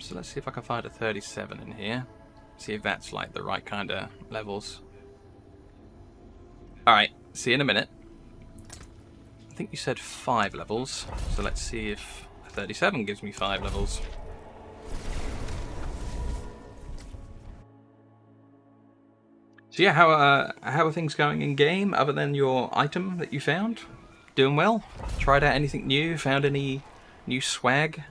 So let's see if I can find a 37 in here. See if that's like the right kind of levels. Alright, see you in a minute. I think you said 5 levels, so let's see if a 37 gives me 5 levels. So yeah, how are things going in game other than your item that you found? Doing well? Tried out anything new? Found any new swag?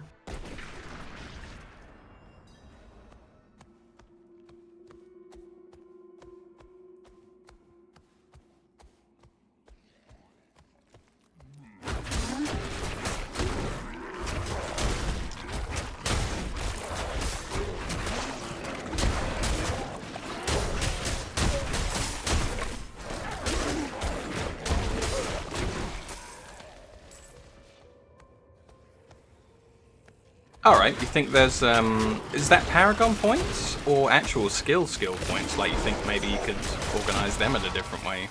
Alright, you think there's, is that Paragon points, or actual skill points? Like, you think maybe you could organise them in a different way?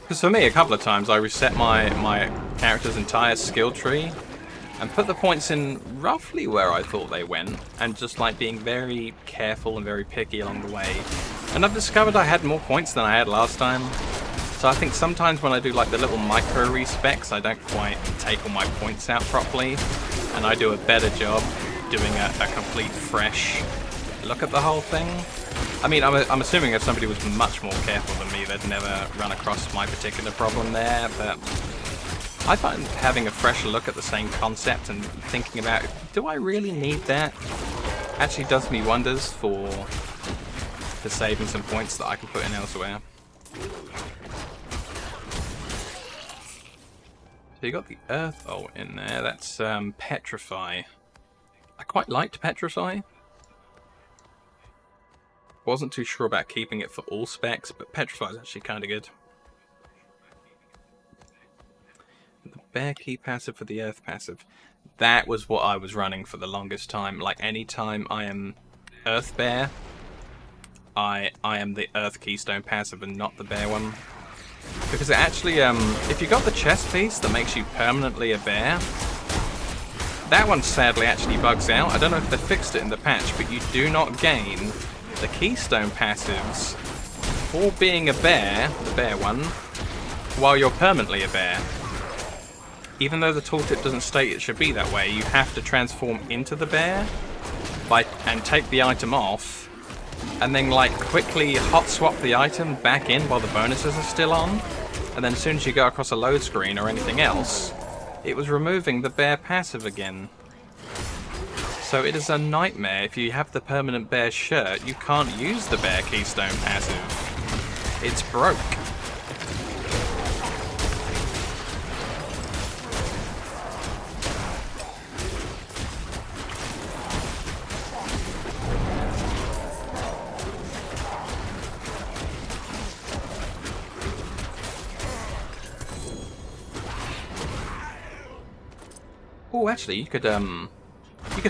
Because for me, a couple of times I reset my character's entire skill tree and put the points in roughly where I thought they went, and just like being very careful and very picky along the way. And I've discovered I had more points than I had last time. So I think sometimes when I do like the little micro respecs, I don't quite take all my points out properly, and I do a better job doing a complete fresh look at the whole thing. I mean, I'm assuming if somebody was much more careful than me, they'd never run across my particular problem there, but I find having a fresh look at the same concept and thinking about, do I really need that, actually does me wonders for saving some points that I can put in elsewhere. So you got the Earth in there, that's Petrify. I quite liked Petrify. Wasn't too sure about keeping it for all specs, but Petrify is actually kind of good. The Bear Key passive for the Earth passive. That was what I was running for the longest time. Like, anytime I am Earth Bear, I am the Earth Keystone passive and not the Bear one. Because it actually, if you got the chest piece that makes you permanently a bear, that one sadly actually bugs out. I don't know if they fixed it in the patch, but you do not gain the Keystone passives for being a bear, the bear one, while you're permanently a bear. Even though the tooltip doesn't state it should be that way, you have to transform into the bear and take the item off, and then like quickly hot swap the item back in while the bonuses are still on, and then as soon as you go across a load screen or anything else, it was removing the bear passive again. So it is a nightmare. If you have the permanent bear shirt, you can't use the bear keystone passive. It's broke. Oh, actually, you could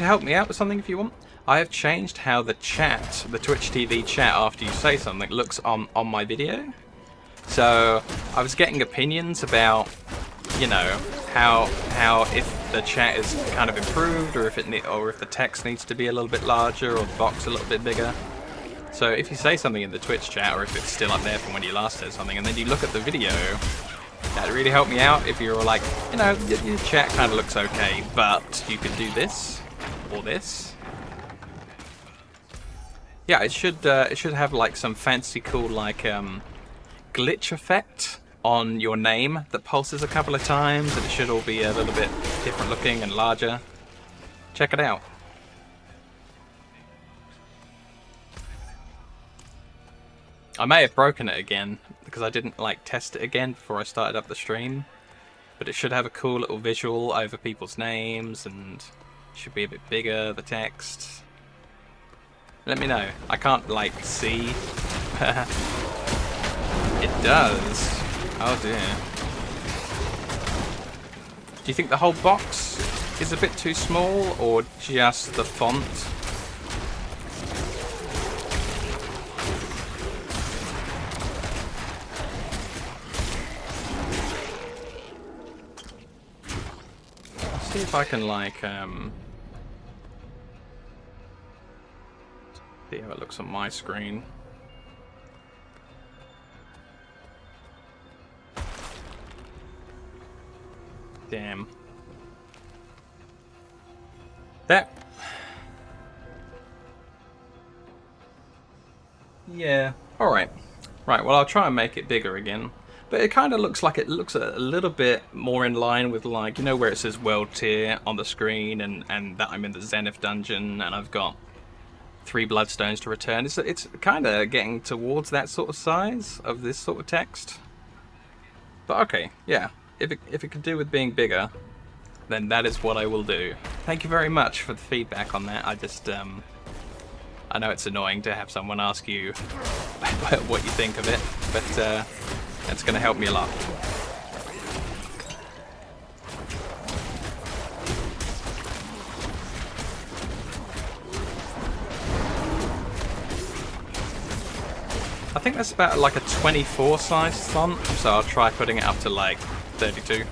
help me out with something if you want. I have changed how the chat, the Twitch TV chat after you say something, looks on my video. So I was getting opinions about, you know, how if the chat is kind of improved, or if the text needs to be a little bit larger, or the box a little bit bigger. So if you say something in the Twitch chat, or if it's still up there from when you last said something, and then you look at the video, that really helped me out. If you're like, you know, your chat kind of looks okay, but you could do this or this. Yeah, it should have like some fancy cool like glitch effect on your name that pulses a couple of times, and it should all be a little bit different looking and larger. Check it out. I may have broken it again because I didn't like test it again before I started up the stream, but it should have a cool little visual over people's names, and it should be a bit bigger, the text. Let me know. I can't like see. It does. Oh dear. you think the whole box is a bit too small, or just the font? Let's see if I can, like, see how it looks on my screen. Damn. That... Yeah. Alright. Right, well I'll try and make it bigger again. But it kind of looks like it looks a little bit more in line with, like, you know where it says world tier on the screen, and that I'm in the Zenith dungeon and I've got 3 bloodstones to return. It's kind of getting towards that sort of size of this sort of text. But okay, yeah. If it could do with being bigger, then that is what I will do. Thank you very much for the feedback on that. I just, I know it's annoying to have someone ask you what you think of it, but it's going to help me a lot. I think that's about like a 24 size font, so I'll try putting it up to like 32.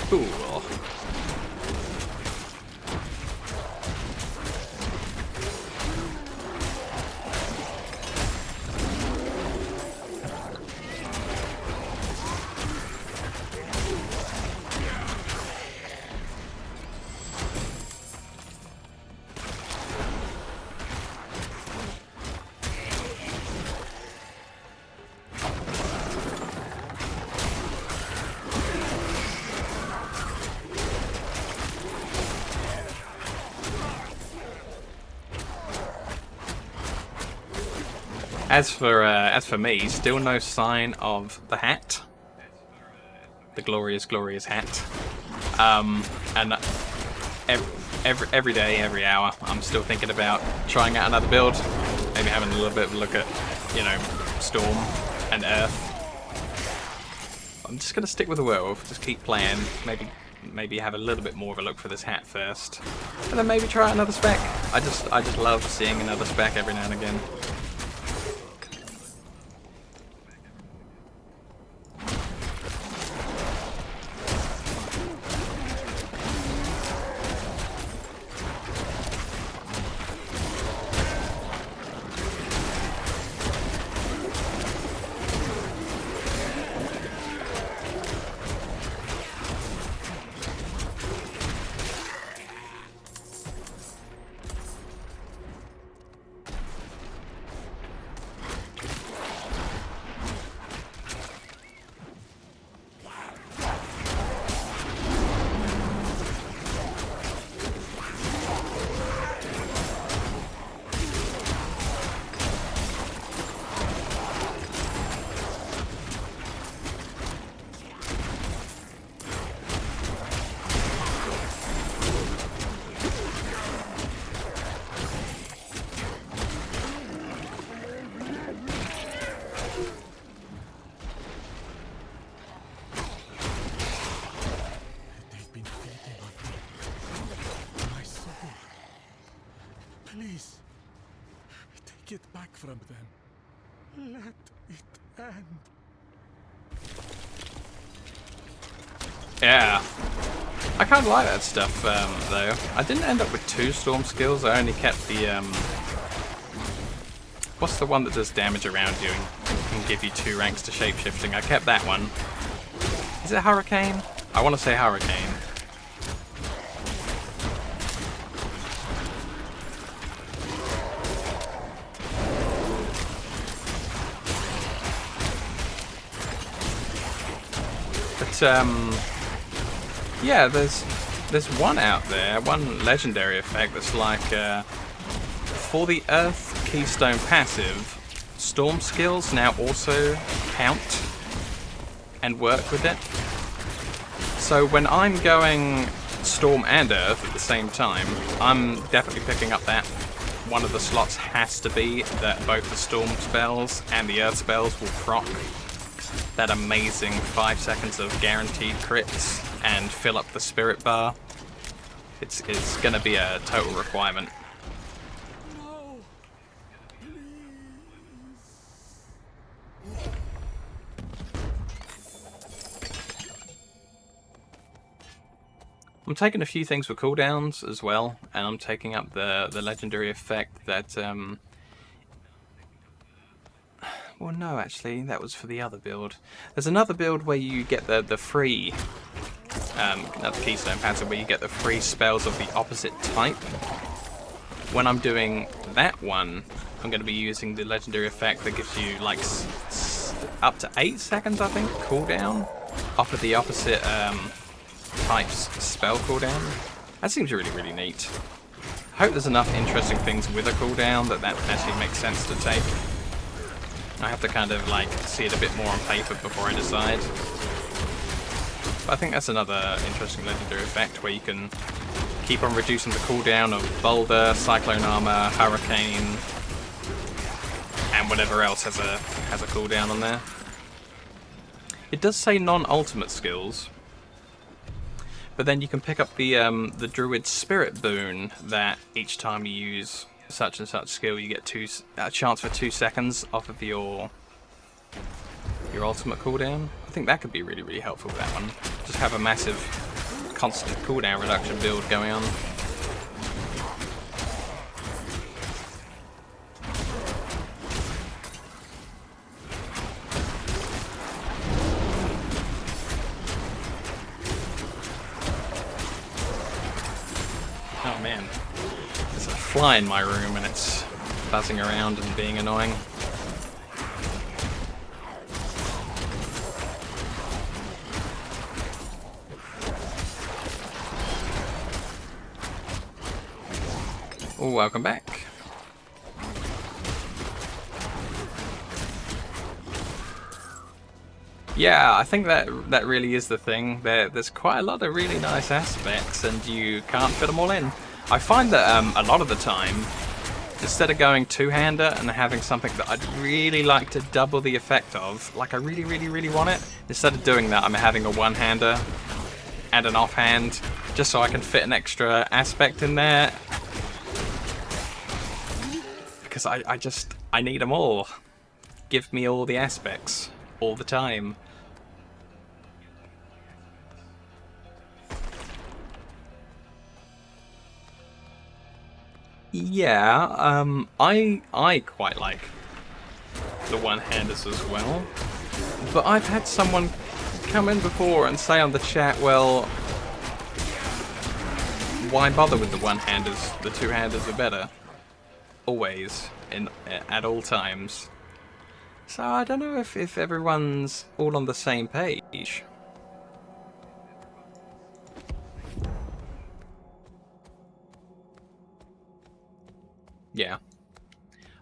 Cool. As for me, still no sign of the hat, the glorious, glorious hat. And every day, every hour, I'm still thinking about trying out another build, maybe having a little bit of a look at, you know, Storm and Earth. I'm just gonna stick with the werewolf, just keep playing. Maybe have a little bit more of a look for this hat first, and then maybe try another spec. I just love seeing another spec every now and again. Please, take it back from them. Let it end. Yeah. I kind of like that stuff, though. I didn't end up with 2 storm skills. I only kept the, what's the one that does damage around you and can give you 2 ranks to shapeshifting? I kept that one. Is it Hurricane? I want to say Hurricane. But, yeah, there's one out there, one legendary effect that's like, for the Earth Keystone passive, Storm skills now also count and work with it. So when I'm going Storm and Earth at the same time, I'm definitely picking up that. One of the slots has to be that both the Storm spells and the Earth spells will proc that amazing 5 seconds of guaranteed crits and fill up the Spirit Bar. It's going to be a total requirement. No, please. I'm taking a few things for cooldowns as well, and I'm taking up the legendary effect that well, no, actually, that was for the other build. There's another build where you get the free, another Keystone pattern where you get the free spells of the opposite type. When I'm doing that one, I'm going to be using the legendary effect that gives you like up to 8 seconds, I think, cooldown off of the opposite type's spell cooldown. That seems really, really neat. I hope there's enough interesting things with a cooldown that actually makes sense to take. I have to kind of like see it a bit more on paper before I decide. But I think that's another interesting legendary effect where you can keep on reducing the cooldown of Boulder, Cyclone Armor, Hurricane, and whatever else has a cooldown on there. It does say non-ultimate skills, but then you can pick up the Druid Spirit boon that each time you use such and such skill, you get a chance for 2 seconds off of your ultimate cooldown. I think that could be really, really helpful with that one. Just have a massive constant cooldown reduction build going on. Oh man. There's a fly in my room and it's buzzing around and being annoying. Oh, welcome back. Yeah, I think that really is the thing. There's quite a lot of really nice aspects and you can't fit them all in. I find that a lot of the time, instead of going two-hander and having something that I'd really like to double the effect of, like I really, really, really want it, instead of doing that I'm having a one-hander and an offhand just so I can fit an extra aspect in there. Because I need them all. Give me all the aspects, all the time. Yeah, I quite like the one-handers as well. But I've had someone come in before and say on the chat, well, why bother with the one-handers? The two-handers are better. Always, at all times. So I don't know if everyone's all on the same page. Yeah.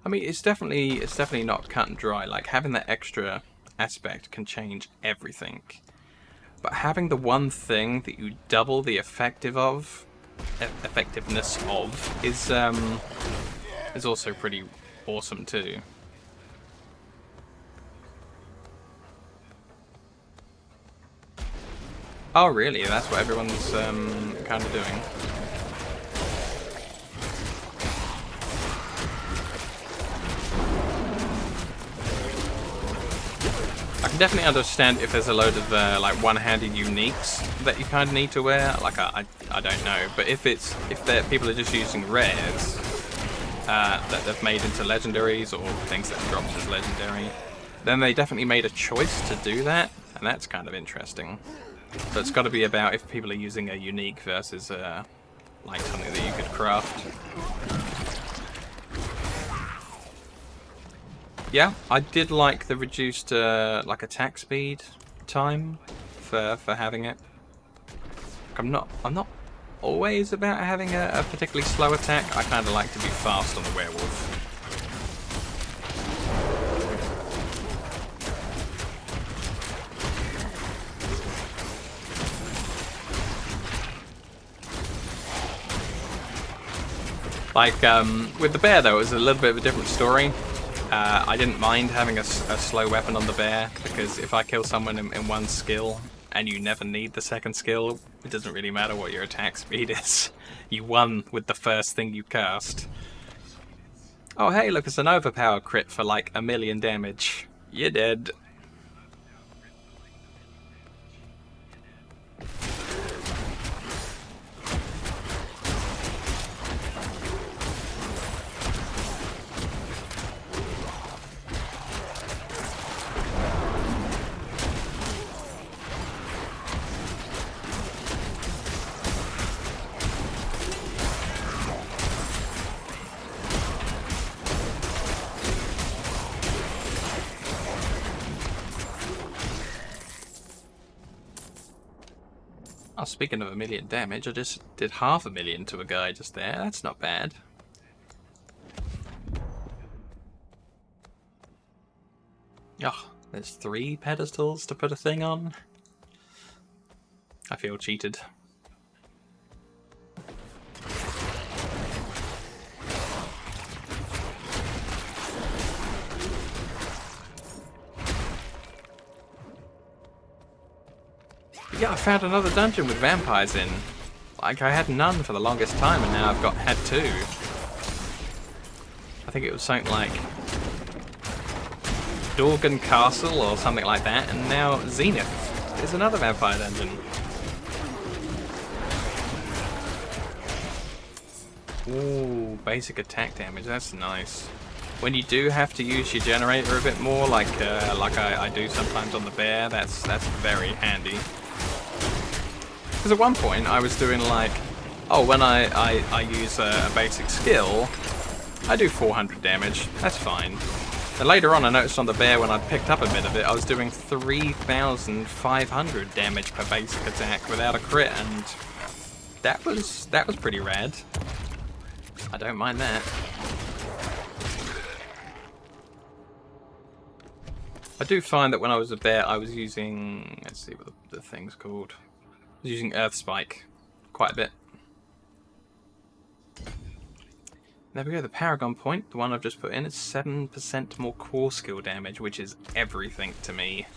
I mean, it's definitely not cut and dry. Like, having that extra aspect can change everything. But having the one thing that you double the effectiveness of is also pretty awesome too. Oh really? That's what everyone's kind of doing. I can definitely understand if there's a load of like one-handed uniques that you kind of need to wear. Like I don't know, but if people are just using rares that they've made into legendaries or things that dropped as legendary, then they definitely made a choice to do that, and that's kind of interesting. But it's got to be about if people are using a unique versus like something that you could craft. Yeah, I did like the reduced like attack speed time for having it. I'm not always about having a particularly slow attack. I kind of like to be fast on the werewolf. Like, with the bear, though, it was a little bit of a different story. I didn't mind having a slow weapon on the bear, because if I kill someone in one skill, and you never need the second skill, it doesn't really matter what your attack speed is. You won with the first thing you cast. Oh hey, look, it's an overpower crit for like 1,000,000 damage. You're dead. Oh, speaking of 1,000,000 damage, I just did 500,000 to a guy just there. That's not bad. Oh, there's 3 pedestals to put a thing on. I feel cheated. Yeah, I found another dungeon with vampires in. Like, I had none for the longest time, and now I've had 2. I think it was something like Dorgan Castle or something like that, and now Zenith is another vampire dungeon. Ooh, basic attack damage, that's nice. When you do have to use your generator a bit more, like I do sometimes on the bear, that's very handy. Because at one point I was doing like, oh, when I use a basic skill, I do 400 damage, that's fine. Then later on I noticed on the bear when I picked up a bit of it, I was doing 3,500 damage per basic attack without a crit, and that was pretty rad. I don't mind that. I do find that when I was a bear I was using, let's see what the thing's called. I was using Earth Spike quite a bit. There we go, the Paragon Point, the one I've just put in, is 7% more core skill damage, which is everything to me.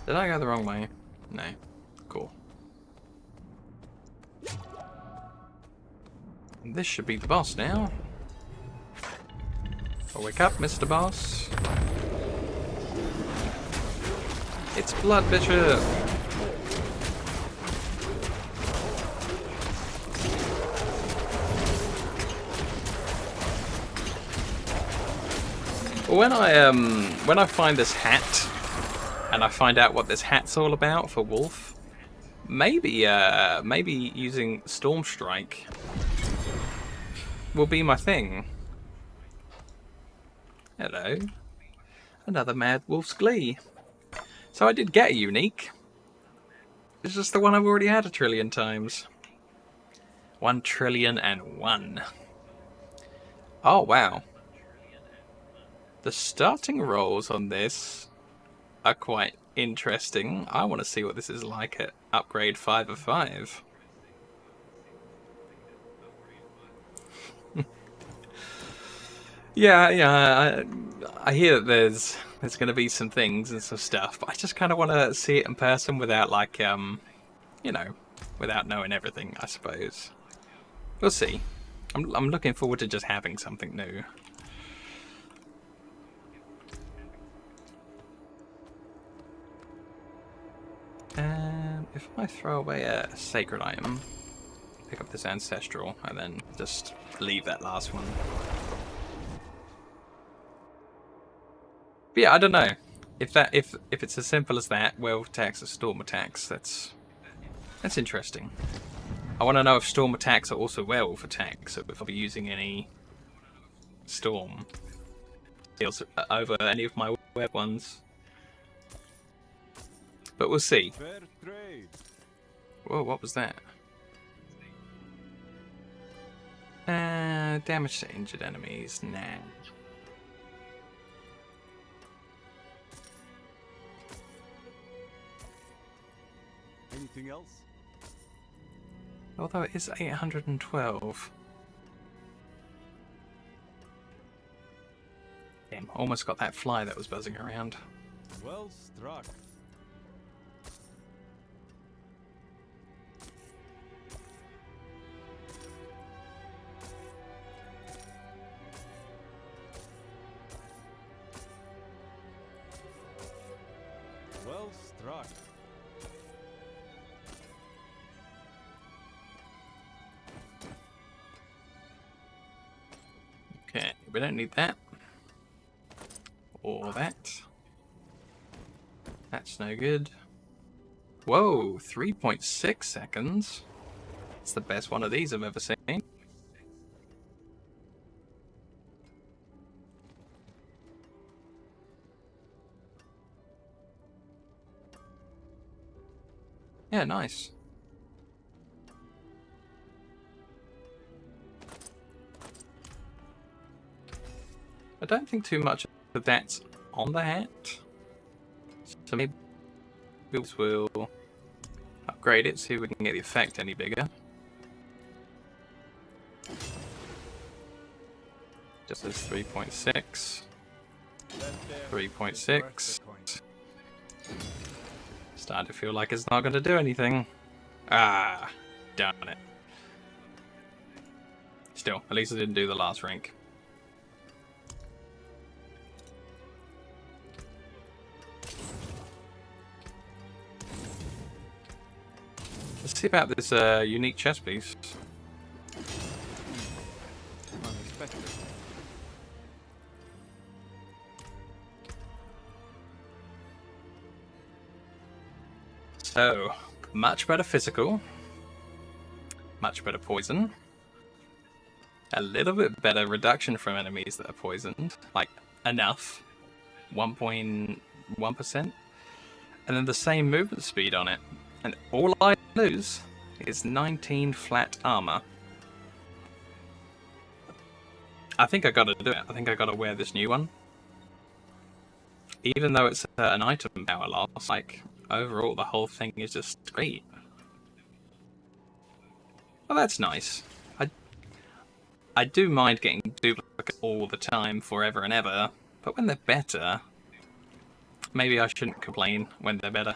Did I go the wrong way? No. Cool. This should be the boss now. Oh, wake up, Mr. Boss. It's Blood Bishop. Well, when I find this hat, and I find out what this hat's all about for Wolf, maybe using Storm Strike will be my thing. Hello. Another Mad Wolf's Glee. So I did get a unique. It's just the one I've already had 1,000,000,000 times. 1,000,000,001. Oh, wow. The starting rolls on this are quite interesting. I want to see what this is like at upgrade 5 of 5. Yeah, I hear that there's going to be some things and some stuff, but I just kind of want to see it in person without, like, you know, without knowing everything, I suppose. We'll see. I'm looking forward to just having something new. If I throw away a sacred item, pick up this ancestral, and then just leave that last one. But yeah, I don't know. If it's as simple as that, werewolf attacks or storm attacks, that's interesting. I want to know if storm attacks are also werewolf attacks, so if I'll be using any storm skills over any of my werewolf ones. But we'll see. Whoa, what was that? Damage to injured enemies. Nah. Anything else? Although it is 812. Damn, almost got that fly that was buzzing around. Well struck. Well struck. Okay, we don't need that. Or that. That's no good. Whoa, 3.6 seconds. It's the best one of these I've ever seen. Yeah, nice. I don't think too much of that's on the hat. So maybe we'll upgrade it, see if we can get the effect any bigger. Just as 3.6. 3.6. Starting to feel like it's not going to do anything. Ah, darn it. Still, at least I didn't do the last rank. Let's see about this unique chest piece. Unexpected. So, much better physical. Much better poison. A little bit better reduction from enemies that are poisoned. Like, enough. 1.1%. And then the same movement speed on it. And all I lose is 19 flat armor. I think I gotta do it. I think I gotta wear this new one. Even though it's an item power loss, like, overall the whole thing is just great. Well, that's nice. I do mind getting duplicates all the time, forever and ever, but when they're better, maybe I shouldn't complain when they're better.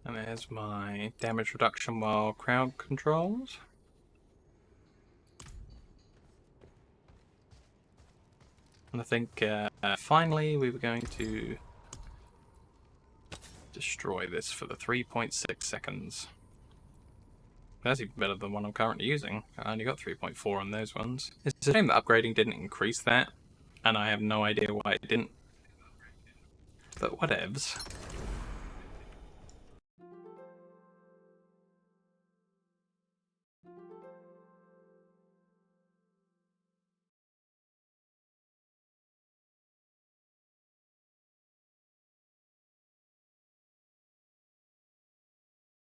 And there's my damage reduction while crowd controls. And I think finally we were going to destroy this for the 3.6 seconds. That's even better than the one I'm currently using. I only got 3.4 on those ones. It's a shame that upgrading didn't increase that, and I have no idea why it didn't. But whatevs.